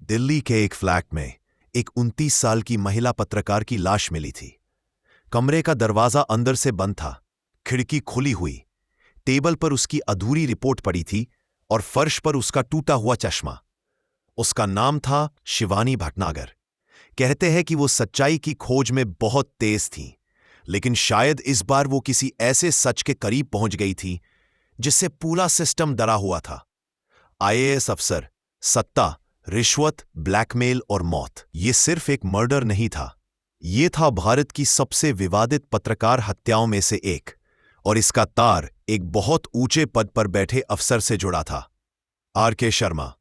दिल्ली के एक फ्लैट में एक 29 साल की महिला पत्रकार की लाश मिली थी। कमरे का दरवाजा अंदर से बंद था, खिड़की खुली हुई, टेबल पर उसकी अधूरी रिपोर्ट पड़ी थी और फर्श पर उसका टूटा हुआ चश्मा। उसका नाम था शिवानी भटनागर। कहते हैं कि वो सच्चाई की खोज में बहुत तेज थी, लेकिन शायद इस बार वो किसी ऐसे सच के करीब पहुंच गई थी जिससे पूरा सिस्टम डरा हुआ था। आईएएस अफसर, सत्ता, रिश्वत, ब्लैकमेल और मौत, ये सिर्फ एक मर्डर नहीं था, ये था भारत की सबसे विवादित पत्रकार हत्याओं में से एक, और इसका तार एक बहुत ऊंचे पद पर बैठे अफसर से जुड़ा था, आर.के. शर्मा।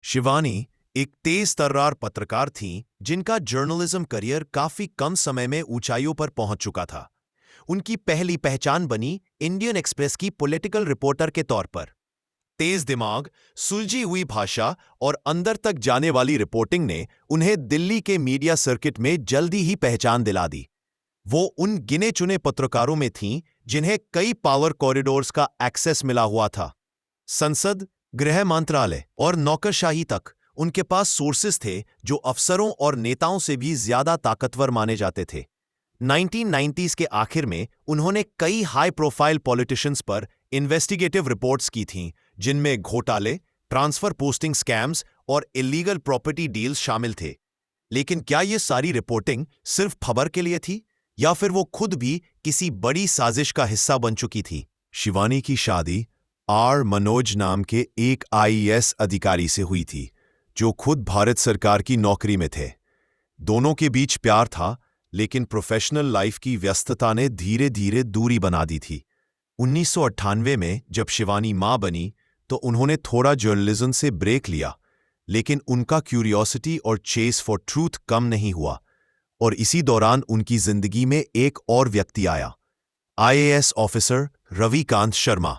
शिवानी एक तेज तर्रार पत्रकार थीं जिनका जर्नलिज्म करियर काफी कम समय में ऊंचाइयों पर पहुंच चुका था। उनकी पहली पहचान बनी इंडियन एक्सप्रेस की पॉलिटिकल रिपोर्टर के तौर पर। तेज दिमाग, सुलझी हुई भाषा और अंदर तक जाने वाली रिपोर्टिंग ने उन्हें दिल्ली के मीडिया सर्किट में जल्दी ही पहचान दिला दी। वो उन गिने चुने पत्रकारों में थीं जिन्हें कई पावर कॉरिडोर्स का एक्सेस मिला हुआ था। संसद, गृह मंत्रालय और नौकरशाही तक उनके पास सोर्सेस थे जो अफसरों और नेताओं से भी ज्यादा ताकतवर माने जाते थे। 1990s के आखिर में उन्होंने कई हाई प्रोफाइल पॉलिटिशियंस पर इन्वेस्टिगेटिव रिपोर्ट्स की थीं, जिनमें घोटाले, ट्रांसफर पोस्टिंग स्कैम्स और इलीगल प्रॉपर्टी डील्स शामिल थे। लेकिन क्या ये सारी रिपोर्टिंग सिर्फ खबर के लिए थी, या फिर वो खुद भी किसी बड़ी साजिश का हिस्सा बन चुकी थी? शिवानी की शादी आर. मनोज नाम के एक आईएएस अधिकारी से हुई थी, जो खुद भारत सरकार की नौकरी में थे। दोनों के बीच प्यार था, लेकिन प्रोफेशनल लाइफ की व्यस्तता ने धीरे धीरे दूरी बना दी थी। 1998 में जब शिवानी मां बनी तो उन्होंने थोड़ा जर्नलिज्म से ब्रेक लिया, लेकिन उनका क्यूरियोसिटी और चेस फॉर ट्रूथ कम नहीं हुआ, और इसी दौरान उनकी जिंदगी में एक और व्यक्ति आया, IAS officer Ravikant Sharma.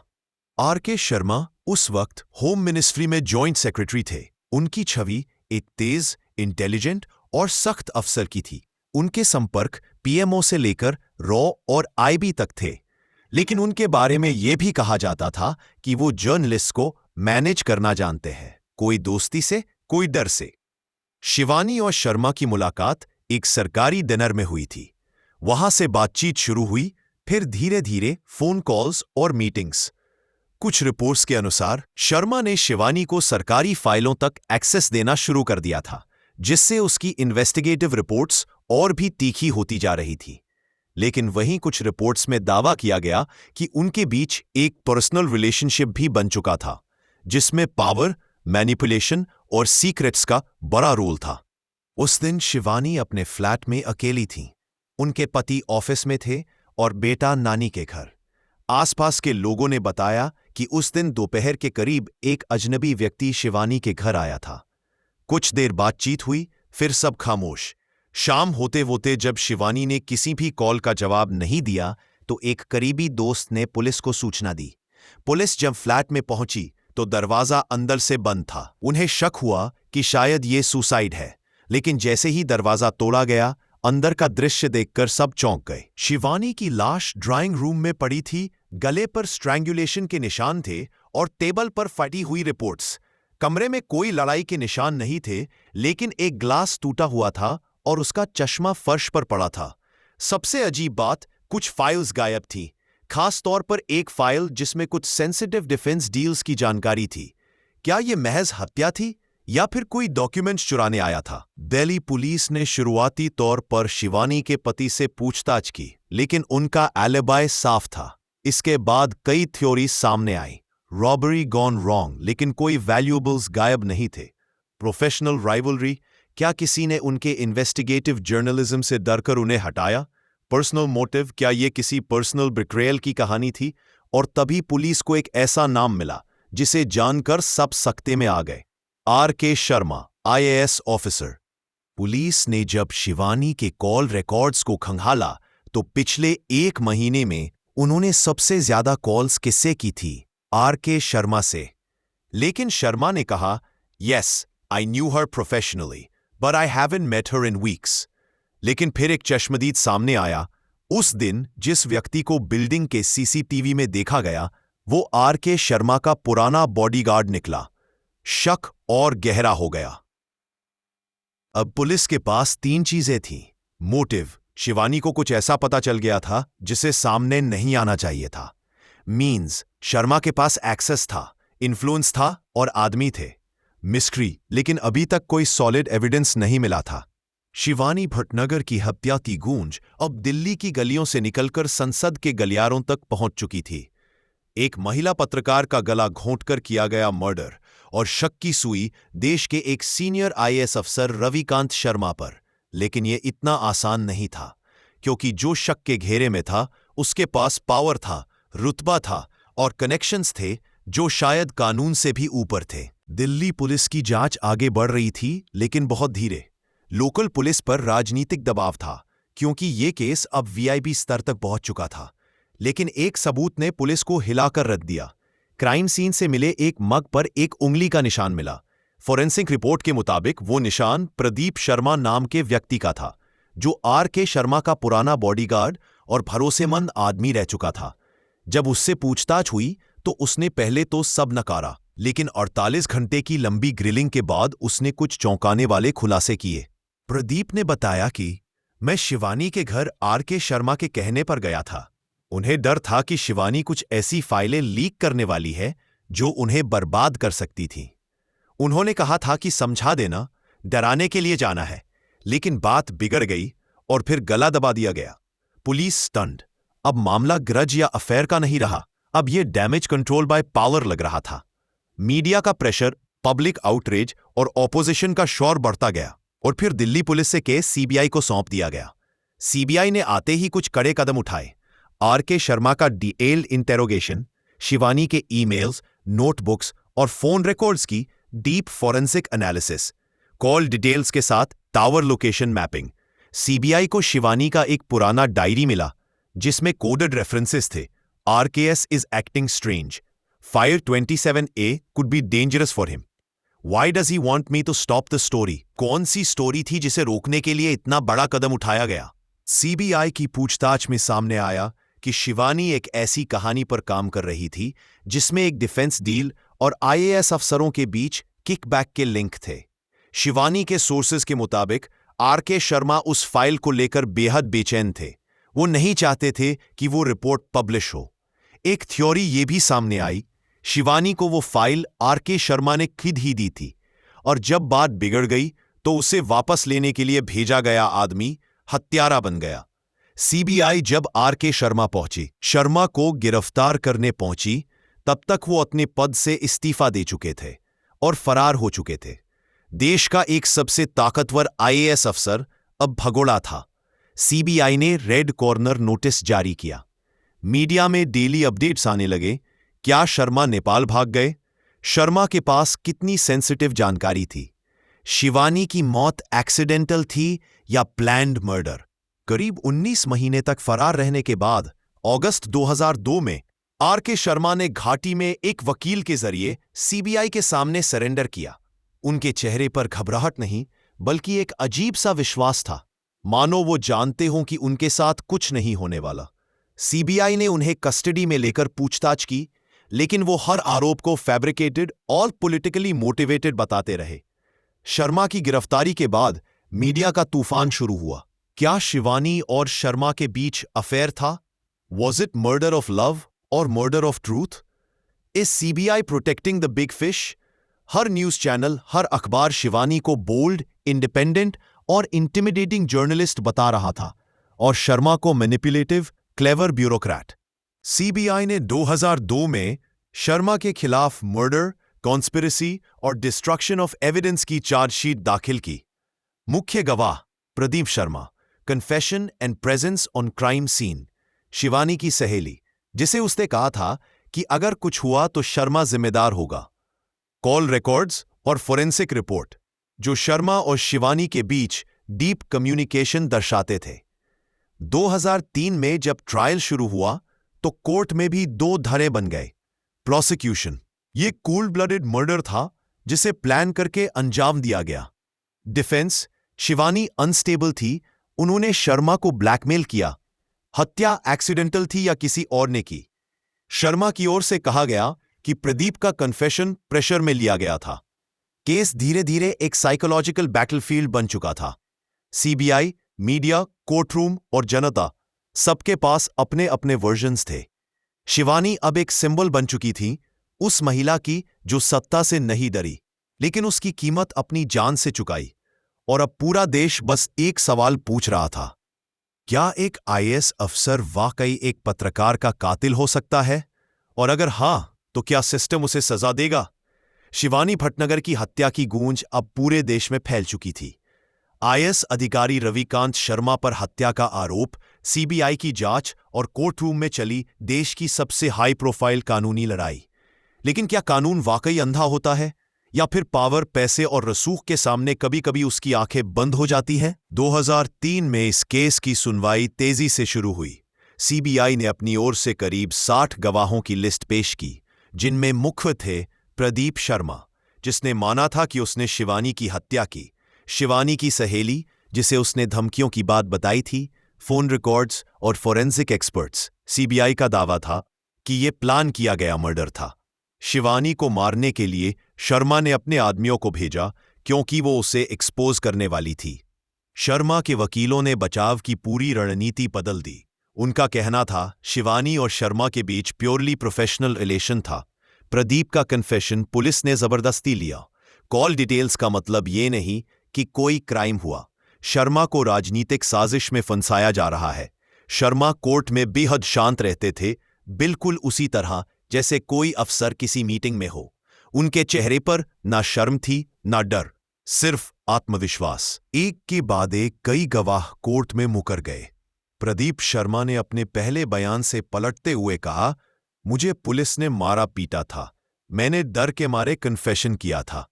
R K. Sharma उस वक्त होम मिनिस्ट्री में जॉइंट सेक्रेटरी थे। उनकी छवि एक तेज, इंटेलिजेंट और सख्त अफसर की थी। उनके संपर्क पीएमओ से लेकर रॉ और आईबी तक थे, लेकिन उनके बारे में यह भी कहा जाता था कि वो जर्नलिस्ट को मैनेज करना जानते हैं, कोई दोस्ती से, कोई डर से। शिवानी और शर्मा की मुलाकात एक सरकारी डिनर में हुई थी। वहां से बातचीत शुरू हुई, फिर धीरे धीरे फोन कॉल्स और मीटिंग्स। कुछ रिपोर्ट्स के अनुसार शर्मा ने शिवानी को सरकारी फाइलों तक एक्सेस देना शुरू कर दिया था, जिससे उसकी इन्वेस्टिगेटिव रिपोर्ट्स और भी तीखी होती जा रही थी। लेकिन वहीं कुछ रिपोर्ट्स में दावा किया गया कि उनके बीच एक पर्सनल रिलेशनशिप भी बन चुका था, जिसमें पावर, मैनिपुलेशन और सीक्रेट्स का बड़ा रोल था। उस दिन शिवानी अपने फ्लैट में अकेली थीं। उनके पति ऑफिस में थे और बेटा नानी के घर। आसपास के लोगों ने बताया कि उस दिन दोपहर के करीब एक अजनबी व्यक्ति शिवानी के घर आया था। कुछ देर बातचीत हुई, फिर सब खामोश। शाम होते होते जब शिवानी ने किसी भी कॉल का जवाब नहीं दिया तो एक करीबी दोस्त ने पुलिस को सूचना दी। पुलिस जब फ्लैट में पहुंची तो दरवाजा अंदर से बंद था। उन्हें शक हुआ कि शायद ये सुसाइड है, लेकिन जैसे ही दरवाजा तोड़ा गया, अंदर का दृश्य देखकर सब चौंक गए। शिवानी की लाश ड्राइंग रूम में पड़ी थी, गले पर स्ट्रैंगुलेशन के निशान थे और टेबल पर फटी हुई रिपोर्ट्स। कमरे में कोई लड़ाई के निशान नहीं थे, लेकिन एक ग्लास टूटा हुआ था और उसका चश्मा फर्श पर पड़ा था। सबसे अजीब बात, कुछ फाइल्स गायब थीं, खास तौर पर एक फाइल जिसमें कुछ सेंसिटिव डिफेंस डील्स की जानकारी थी। क्या यह महज हत्या थी या फिर कोई डॉक्यूमेंट्स चुराने आया था? दिल्ली पुलिस ने शुरुआती तौर पर शिवानी के पति से पूछताछ की, लेकिन उनका एलिबाई साफ था। इसके बाद कई थ्योरीज सामने आई। रॉबरी गॉन रॉन्ग, लेकिन कोई वैल्यूएबल्स गायब नहीं थे। प्रोफेशनल राइवलरी, क्या किसी ने उनके इन्वेस्टिगेटिव जर्नलिज्म से डरकर उन्हें हटाया? पर्सनल मोटिव, क्या ये किसी पर्सनल बिट्रेयल की कहानी थी? और तभी पुलिस को एक ऐसा नाम मिला जिसे जानकर सब सकते में आ गए, R K. Sharma, IAS officer. Police ने जब शिवानी के कॉल रिकॉर्ड्स को खंगाला तो पिछले एक महीने में उन्होंने सबसे ज्यादा कॉल्स किससे की थी? आर.के. शर्मा से। लेकिन शर्मा ने कहा, yes, I knew her professionally, but I haven't met her in weeks. लेकिन फिर एक चश्मदीद सामने आया। उस दिन जिस व्यक्ति को बिल्डिंग के सीसीटीवी में देखा गया, वो आर.के. शर्मा का पुराना बॉडीगार्ड निकला। शक और गहरा हो गया। अब पुलिस के पास तीन चीजें थीं। मोटिव, शिवानी को कुछ ऐसा पता चल गया था जिसे सामने नहीं आना चाहिए था। मीन्स, शर्मा के पास एक्सेस था, इन्फ्लुएंस था और आदमी थे। मिस्ट्री, लेकिन अभी तक कोई सॉलिड एविडेंस नहीं मिला था। शिवानी भटनागर की हत्या की गूंज अब दिल्ली की गलियों से निकलकर संसद के गलियारों तक पहुंच चुकी थी। एक महिला पत्रकार का गला घोंटकर किया गया मर्डर और शक की सुई देश के एक सीनियर आईएएस अफसर रविकांत शर्मा पर। लेकिन यह इतना आसान नहीं था, क्योंकि जो शक के घेरे में था उसके पास पावर था, रुतबा था और कनेक्शंस थे जो शायद कानून से भी ऊपर थे। दिल्ली पुलिस की जांच आगे बढ़ रही थी, लेकिन बहुत धीरे। लोकल पुलिस पर राजनीतिक दबाव था, क्योंकि यह केस अब वीआईपी स्तर तक पहुंच चुका था। लेकिन एक सबूत ने पुलिस को हिलाकर रख दिया। क्राइम सीन से मिले एक मग पर एक उंगली का निशान मिला। फॉरेंसिक रिपोर्ट के मुताबिक वो निशान प्रदीप शर्मा नाम के व्यक्ति का था, जो आर.के. शर्मा का पुराना बॉडीगार्ड और भरोसेमंद आदमी रह चुका था। जब उससे पूछताछ हुई तो उसने पहले तो सब नकारा, लेकिन 48 घंटे की लंबी ग्रिलिंग के बाद उसने कुछ चौंकाने वाले खुलासे किए। प्रदीप ने बताया कि मैं शिवानी के घर आर.के. शर्मा के कहने पर गया था। उन्हें डर था कि शिवानी कुछ ऐसी फाइलें लीक करने वाली है जो उन्हें बर्बाद कर सकती थीं। उन्होंने कहा था कि समझा देना, डराने के लिए जाना है। लेकिन बात बिगड़ गई और फिर गला दबा दिया गया। Police stunned. अब मामला ग्रज या अफेयर का नहीं रहा, अब यह डैमेज कंट्रोल बाय पावर लग रहा था। मीडिया का प्रेशर, पब्लिक आउटरीच और ऑपोजिशन का शोर बढ़ता गया और फिर दिल्ली पुलिस से केस सीबीआई को सौंप दिया गया। सीबीआई ने आते ही कुछ कड़े कदम उठाए। आर.के. शर्मा का डिटेल्ड इंटेरोगेशन, शिवानी के ईमेल्स, नोटबुक्स और फोन रिकॉर्ड्स की deep forensic analysis, call details के साथ टावर लोकेशन मैपिंग। सीबीआई को शिवानी का एक पुराना डायरी मिला जिसमें कोडेड रेफरेंसेस थे। RKS is acting strange. Fire 27A could be dangerous for him. Why does he want me to stop the story? कौन सी स्टोरी थी जिसे रोकने के लिए इतना बड़ा कदम उठाया गया? सीबीआई की पूछताछ में सामने आया कि शिवानी एक ऐसी कहानी पर काम कर रही थी जिसमें एक डिफेंस डील और आईएएस अफसरों के बीच किकबैक के लिंक थे। शिवानी के सोर्सेज के मुताबिक आर.के. शर्मा उस फाइल को लेकर बेहद बेचैन थे। वो नहीं चाहते थे कि वो रिपोर्ट पब्लिश हो। एक थ्योरी ये भी सामने आई, शिवानी को वो फाइल आर.के. शर्मा ने खुद ही दी थी और जब बात बिगड़ गई तो उसे वापस लेने के लिए भेजा गया आदमी हत्यारा बन गया। सीबीआई जब आर.के. शर्मा पहुंची, शर्मा को गिरफ्तार करने पहुंची, तब तक वो अपने पद से इस्तीफा दे चुके थे और फरार हो चुके थे। देश का एक सबसे ताकतवर आईएएस अफसर अब भगोड़ा था। सीबीआई ने रेड कॉर्नर नोटिस जारी किया। मीडिया में डेली अपडेट्स आने लगे। क्या शर्मा नेपाल भाग गए? शर्मा के पास कितनी सेंसिटिव जानकारी थी? शिवानी की मौत एक्सीडेंटल थी या प्लान्ड मर्डर? करीब 19 महीने तक फरार रहने के बाद अगस्त 2002 में आर.के. शर्मा ने घाटी में एक वकील के जरिए सीबीआई के सामने सरेंडर किया। उनके चेहरे पर घबराहट नहीं, बल्कि एक अजीब सा विश्वास था, मानो वो जानते हों कि उनके साथ कुछ नहीं होने वाला। सीबीआई ने उन्हें कस्टडी में लेकर पूछताछ की, लेकिन वो हर आरोप को फैब्रिकेटेड और पॉलिटिकली मोटिवेटेड बताते रहे। शर्मा की गिरफ्तारी के बाद मीडिया का तूफान शुरू हुआ। क्या शिवानी और शर्मा के बीच अफेयर था? Was it murder of love और murder of truth? Is CBI protecting the big fish? हर न्यूज चैनल, हर अखबार शिवानी को बोल्ड, इंडिपेंडेंट और इंटिमिडेटिंग जर्नलिस्ट बता रहा था और शर्मा को मैनिपुलेटिव, क्लेवर ब्यूरोक्रेट। सीबीआई ने 2002 में शर्मा के खिलाफ मर्डर, कॉन्स्पिरेसी और डिस्ट्रक्शन ऑफ एविडेंस की चार्जशीट दाखिल की। मुख्य गवाह Pradeep Sharma, confession and presence on crime scene. Shivani की सहेली, जिसे उसने कहा था कि अगर कुछ हुआ तो शर्मा जिम्मेदार होगा। कॉल रिकॉर्ड्स और फोरेंसिक रिपोर्ट, जो शर्मा और शिवानी के बीच डीप कम्युनिकेशन दर्शाते थे। 2003 में जब ट्रायल शुरू हुआ तो कोर्ट में भी दो धड़े बन गए। प्रोसिक्यूशन, ये कोल्ड ब्लडेड मर्डर था जिसे प्लान करके अंजाम दिया गया। डिफेंस, शिवानी अनस्टेबल थी, उन्होंने शर्मा को ब्लैकमेल किया। हत्या एक्सीडेंटल थी या किसी और ने की? शर्मा की ओर से कहा गया कि प्रदीप का कन्फेशन प्रेशर में लिया गया था। केस धीरे धीरे एक साइकोलॉजिकल बैटलफील्ड बन चुका था। सीबीआई, मीडिया, कोर्टरूम और जनता, सबके पास अपने अपने वर्जन्स थे। शिवानी अब एक सिंबल बन चुकी थी, उस महिला की जो सत्ता से नहीं डरी, लेकिन उसकी कीमत अपनी जान से चुकाई। और अब पूरा देश बस एक सवाल पूछ रहा था, क्या एक आईएएस अफसर वाकई एक पत्रकार का कातिल हो सकता है? और अगर हां, तो क्या सिस्टम उसे सजा देगा? शिवानी भटनागर की हत्या की गूंज अब पूरे देश में फैल चुकी थी। आईएएस अधिकारी रविकांत शर्मा पर हत्या का आरोप, सीबीआई की जांच और कोर्टरूम में चली देश की सबसे हाई प्रोफाइल कानूनी लड़ाई। लेकिन क्या कानून वाकई अंधा होता है, या फिर पावर, पैसे और रसूख के सामने कभी कभी उसकी आंखें बंद हो जाती हैं? 2003 में इस केस की सुनवाई तेजी से शुरू हुई। सीबीआई ने अपनी ओर से करीब 60 गवाहों की लिस्ट पेश की, जिनमें मुख्य थे प्रदीप शर्मा, जिसने माना था कि उसने शिवानी की हत्या की, शिवानी की सहेली, जिसे उसने धमकियों की बात बताई थी, फोन रिकॉर्ड्स और फोरेंसिक एक्सपर्ट्स। सीबीआई का दावा था कि यह प्लान किया गया मर्डर था। शिवानी को मारने के लिए शर्मा ने अपने आदमियों को भेजा, क्योंकि वो उसे एक्सपोज करने वाली थी। शर्मा के वकीलों ने बचाव की पूरी रणनीति बदल दी। उनका कहना था शिवानी और शर्मा के बीच प्योरली प्रोफेशनल रिलेशन था। प्रदीप का कन्फेशन पुलिस ने जबरदस्ती लिया। कॉल डिटेल्स का मतलब ये नहीं कि कोई क्राइम हुआ। शर्मा को राजनीतिक साजिश में फंसाया जा रहा है। शर्मा कोर्ट में बेहद शांत रहते थे, बिल्कुल उसी तरह जैसे कोई अफसर किसी मीटिंग में हो। उनके चेहरे पर ना शर्म थी, ना डर, सिर्फ आत्मविश्वास। एक के बाद एक कई गवाह कोर्ट में मुकर गए। प्रदीप शर्मा ने अपने पहले बयान से पलटते हुए कहा, मुझे पुलिस ने मारा पीटा था, मैंने डर के मारे कन्फेशन किया था।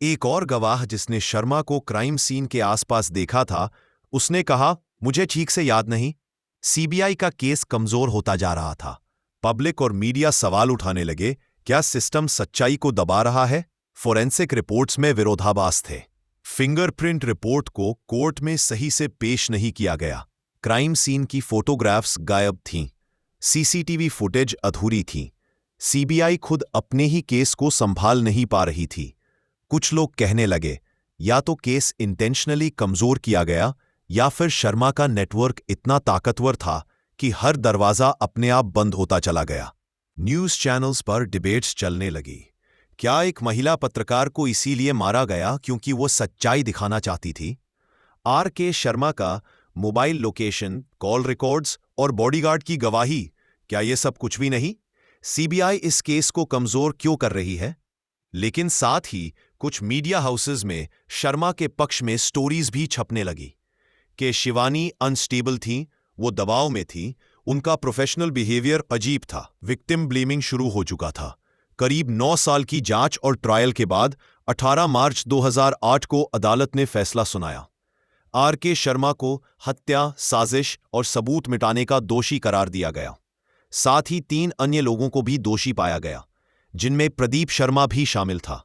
एक और गवाह, जिसने शर्मा को क्राइम सीन के आसपास देखा था, उसने कहा, मुझे ठीक से याद नहीं। सीबीआई का केस कमजोर होता जा रहा था। पब्लिक और मीडिया सवाल उठाने लगे, क्या सिस्टम सच्चाई को दबा रहा है? फोरेंसिक रिपोर्ट्स में विरोधाभास थे। फिंगरप्रिंट रिपोर्ट को कोर्ट में सही से पेश नहीं किया गया। क्राइम सीन की फोटोग्राफ्स गायब थीं। सीसीटीवी फुटेज अधूरी थी। सीबीआई खुद अपने ही केस को संभाल नहीं पा रही थी। कुछ लोग कहने लगे, या तो केस इंटेंशनली कमजोर किया गया, या फिर शर्मा का नेटवर्क इतना ताकतवर था कि हर दरवाजा अपने आप बंद होता चला गया। न्यूज़ चैनल्स पर डिबेट्स चलने लगी। क्या एक महिला पत्रकार को इसीलिए मारा गया क्योंकि वो सच्चाई दिखाना चाहती थी? आर.के. शर्मा का मोबाइल लोकेशन, कॉल रिकॉर्ड्स और बॉडीगार्ड की गवाही, क्या ये सब कुछ भी नहीं? सीबीआई इस केस को कमजोर क्यों कर रही है? लेकिन साथ ही कुछ मीडिया हाउसेज में शर्मा के पक्ष में स्टोरीज भी छपने लगी कि शिवानी अनस्टेबल थी, वो दबाव में थी, उनका प्रोफेशनल बिहेवियर अजीब था। विक्टिम ब्लेमिंग शुरू हो चुका था। करीब 9 साल की जांच और ट्रायल के बाद 18 मार्च 2008 को अदालत ने फैसला सुनाया। आर.के. शर्मा को हत्या, साजिश और सबूत मिटाने का दोषी करार दिया गया। साथ ही 3 अन्य लोगों को भी दोषी पाया गया, जिनमें प्रदीप शर्मा भी शामिल था।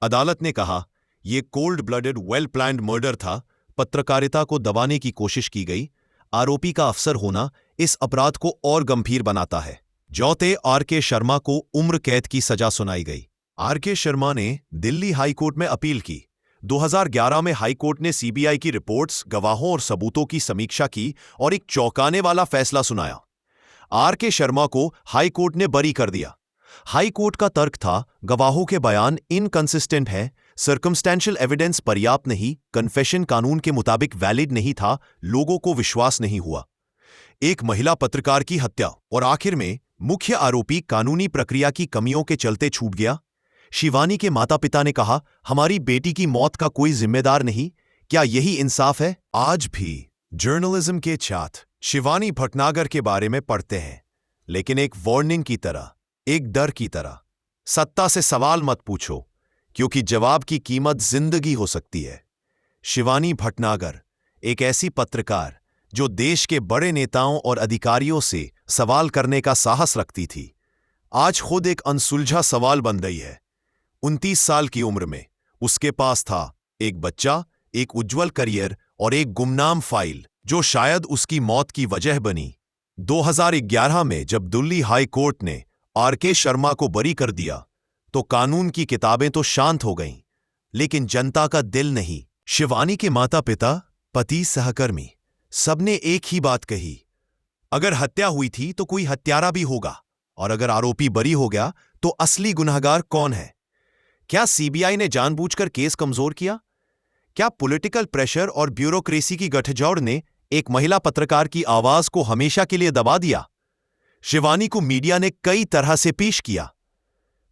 अदालत ने कहा, यह cold blooded, well planned murder था। पत्रकारिता को दबाने की कोशिश की गई। आरोपी का अफसर होना इस अपराध को और गंभीर बनाता है। जौते आर.के. शर्मा को उम्र कैद की सजा सुनाई गई। आर.के. शर्मा ने दिल्ली हाई कोर्ट में अपील की। 2011 में हाई कोर्ट ने सीबीआई की रिपोर्ट्स, गवाहों और सबूतों की समीक्षा की और एक चौंकाने वाला फैसला सुनाया। आर.के. शर्मा को हाई कोर्ट ने बरी कर दिया। हाई कोर्ट का तर्क था, गवाहों के बयान इनकंसिस्टेंट है, सर्कमस्टेंशियल एविडेंस पर्याप्त नहीं, कन्फेशन कानून के मुताबिक वैलिड नहीं था, लोगों को विश्वास नहीं हुआ। एक महिला पत्रकार की हत्या और आखिर में मुख्य आरोपी कानूनी प्रक्रिया की कमियों के चलते छूट गया। शिवानी के माता पिता ने कहा, हमारी बेटी की मौत का कोई जिम्मेदार नहीं। क्या यही इंसाफ है? आज भी जर्नलिज्म के छात्र शिवानी भटनागर के बारे में पढ़ते हैं, लेकिन एक वार्निंग की तरह, एक डर की तरह। सत्ता से सवाल मत पूछो, क्योंकि जवाब की कीमत जिंदगी हो सकती है। शिवानी भटनागर एक ऐसी पत्रकार जो देश के बड़े नेताओं और अधिकारियों से सवाल करने का साहस रखती थी, आज खुद एक अनसुलझा सवाल बन गई है। 29 साल की उम्र में उसके पास था एक बच्चा, एक उज्जवल करियर और एक गुमनाम फाइल, जो शायद उसकी मौत की वजह बनी। 2011 में जब दिल्ली हाई कोर्ट ने आर.के. शर्मा को बरी कर दिया, तो कानून की किताबें तो शांत हो गईं, लेकिन जनता का दिल नहीं। शिवानी के माता पिता, पति, सहकर्मी सबने एक ही बात कही, अगर हत्या हुई थी तो कोई हत्यारा भी होगा, और अगर आरोपी बरी हो गया तो असली गुनहगार कौन है? क्या सीबीआई ने जानबूझकर केस कमजोर किया? क्या पॉलिटिकल प्रेशर और ब्यूरोक्रेसी की गठजोड़ ने एक महिला पत्रकार की आवाज को हमेशा के लिए दबा दिया? शिवानी को मीडिया ने कई तरह से पेश किया।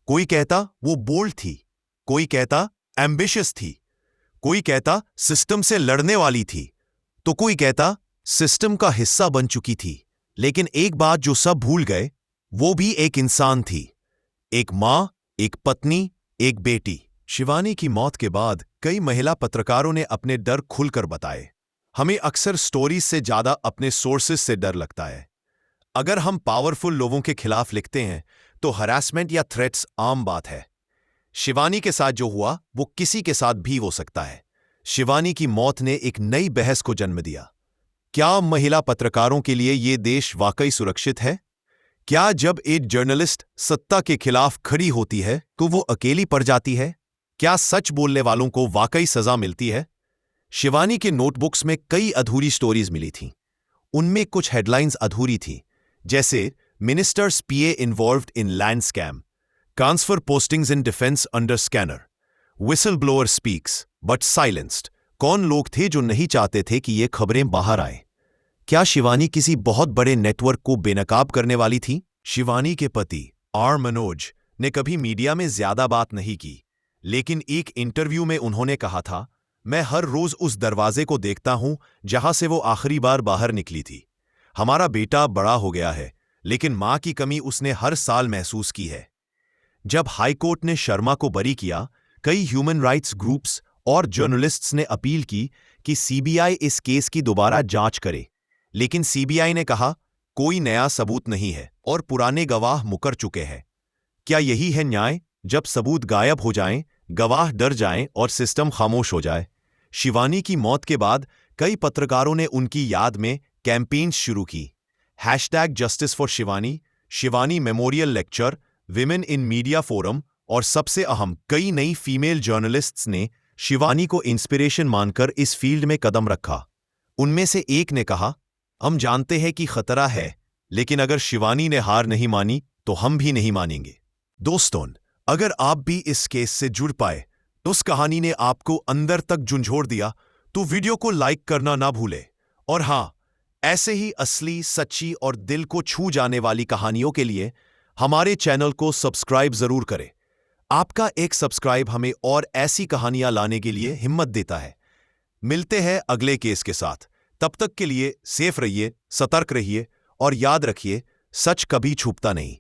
कोई कहता वो बोल्ड थी, कोई कहता एम्बिशियस थी, कोई कहता सिस्टम से लड़ने वाली थी, तो कोई कहता सिस्टम का हिस्सा बन चुकी थी। लेकिन एक बात जो सब भूल गए, वो भी एक इंसान थी, एक मां, एक पत्नी, एक बेटी। शिवानी की मौत के बाद कई महिला पत्रकारों ने अपने डर खुलकर बताए। हमें अक्सर स्टोरीज से ज्यादा अपने सोर्सेस से डर लगता है। अगर हम पावरफुल लोगों के खिलाफ लिखते हैं तो हरासमेंट या थ्रेट्स आम बात है। शिवानी के साथ जो हुआ वो किसी के साथ भी हो सकता है। शिवानी की मौत ने एक नई बहस को जन्म दिया। क्या महिला पत्रकारों के लिए ये देश वाकई सुरक्षित है? क्या जब एक जर्नलिस्ट सत्ता के खिलाफ खड़ी होती है तो वो अकेली पड़ जाती है? क्या सच बोलने वालों को वाकई सजा मिलती है? शिवानी के नोटबुक्स में कई अधूरी स्टोरीज मिली थीं। उनमें कुछ हेडलाइंस अधूरी थीं, जैसे ministers PA involved in land scam, transfer postings in defence under scanner, whistle blower speaks but silenced. कौन लोग थे जो नहीं चाहते थे कि ये खबरें बाहर आए? क्या शिवानी किसी बहुत बड़े नेटवर्क को बेनकाब करने वाली थी? शिवानी के पति आर मनोज ने कभी मीडिया में ज्यादा बात नहीं की, लेकिन एक इंटरव्यू में उन्होंने कहा था, मैं हर रोज उस दरवाजे को देखता हूं जहां से वो आखिरी बार बाहर निकली थी। हमारा बेटा बड़ा हो गया है, लेकिन मां की कमी उसने हर साल महसूस की है। जब हाईकोर्ट ने शर्मा को बरी किया, कई ह्यूमन राइट्स ग्रुप्स और जर्नलिस्ट्स ने अपील की कि सीबीआई इस केस की दोबारा जांच करे, लेकिन सीबीआई ने कहा कोई नया सबूत नहीं है और पुराने गवाह मुकर चुके हैं। क्या यही है न्याय? जब सबूत गायब हो जाएं, गवाह डर जाएं और सिस्टम खामोश हो जाए। शिवानी की मौत के बाद कई पत्रकारों ने उनकी याद में कैंपेन्स शुरू की। #Justice for Shivani, Shivani memorial lecture, women in media forum और सबसे अहम, कई नई फीमेल जर्नलिस्ट्स ने शिवानी को इंस्पिरेशन मानकर इस फील्ड में कदम रखा। उनमें से एक ने कहा, हम जानते हैं कि खतरा है, लेकिन अगर शिवानी ने हार नहीं मानी तो हम भी नहीं मानेंगे। दोस्तों, अगर आप भी इस केस से जुड़ पाए, तो उस कहानी ने आपको अंदर तक झंझोड़ दिया, तो वीडियो को लाइक करना ना भूले। और हां, ऐसे ही असली, सच्ची और दिल को छू जाने वाली कहानियों के लिए हमारे चैनल को सब्सक्राइब जरूर करें। आपका एक सब्सक्राइब हमें और ऐसी कहानियां लाने के लिए हिम्मत देता है। मिलते हैं अगले केस के साथ। तब तक के लिए सेफ रहिए, सतर्क रहिए और याद रखिए, सच कभी छुपता नहीं।